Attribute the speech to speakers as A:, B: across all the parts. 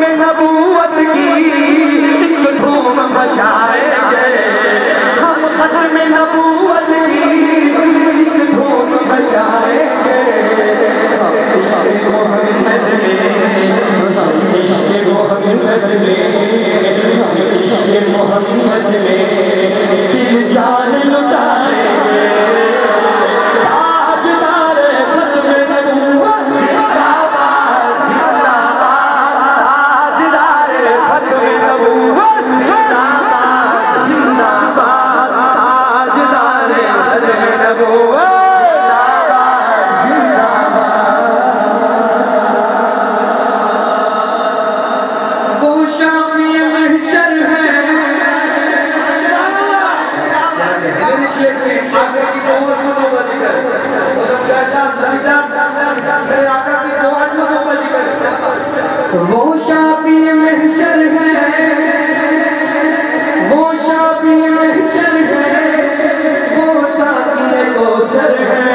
A: में नबूवत की एक धूम मचाएंगे, हम खत्म में नबूवत की एक धूम मचाएंगे। हम इश्क़ मोहम्मद में, हम इश्क़ मोहम्मद में, हम इश्क़ मोहम्मद में दिल जान लुटाएंगे। ताजदार खत्म नबूवत जिंदाबाद जिंदाबाद, ताजदार खत्म नबूवत जिंदाबाद जिंदाबाद, ताजदार खत्म नबूवत वो शाफी महशर है, वो शाफी महशर है, वो साक़ी कौसर है।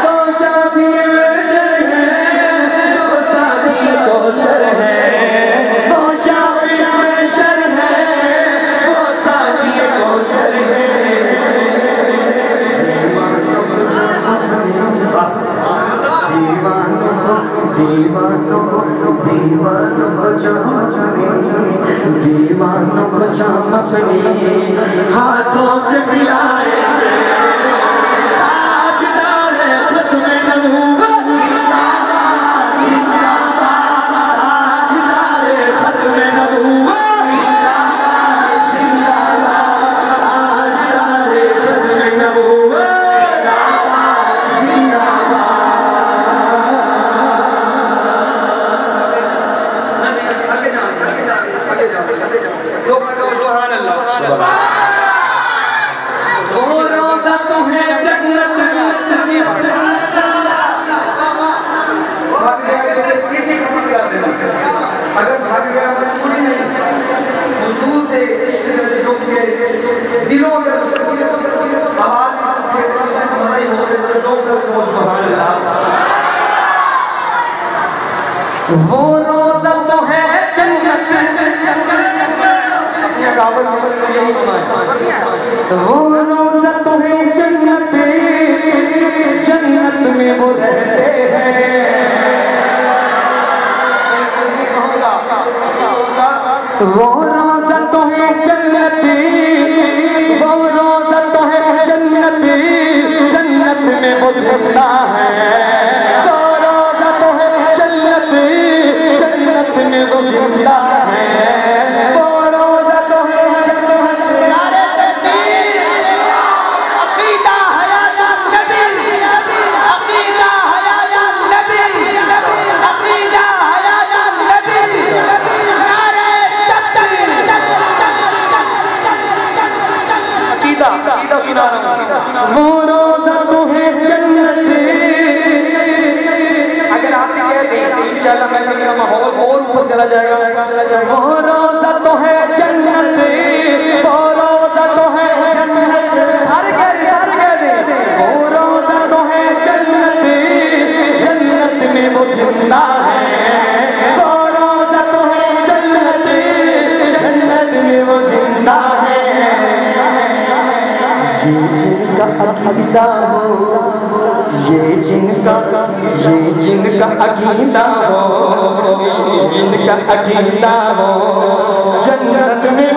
A: वो शाफी महशर है, वो साक़ी कौसर है। वो शाफी महशर है, वो साक़ी कौसर है। दीवानों को जाम अपने हाथों से पिलाए। ताजदार खत्म नबूवत जिंदाबाद जिंदाबाद, ताजदार खत्म नबूवत जिंदाबाद जिंदाबाद, ताजदार खत्म नबूवत अगर भाग गया मजबूरी नहीं, हुजूर दे इश्क दे दिलों के आवाज मज़ा ही हो गया। सुभान अल्लाह। वो रोज़ा तो है जन्नत, अपनी काबल समझ कर यही सुना है। वो रोज़ा तो है जन्नत, जन्नत में वो रहते हैं। वो रोज़ा तो है जन्नती, वो रोज़ा तो है जन्नती, जन्नत में वो ज़िंदा है। वो रोज़ा तो है जन्नती, जन्नत में वो ज़िंदा है। वो रोज़ा तो है जन्नत, नारे तकबीर, अक़ीदा हयात नबी, अक़ीदा हयात नबी, अक़ीदा हयात नबी। वो रोज़ा तो है जन्नती। अगर आपने कह दी इंशाअल्लाह महफिल का माहौल और ऊपर चला जाएगा। वो रोज़ा तो है जन्नती, वो रोज़ा तो है जन्नती, सारे कह दे। वो रोज़ा तो है जन्नती, जन्नत में वो ज़िंदा है। वो रोज़ा तो है जन्नती, जन्नत में वो ज़िंदा है। ये जिनका अक़ीदा हो, ये जिनका अक़ीदा हो, जिनका अक़ीदा हो, जन्नत में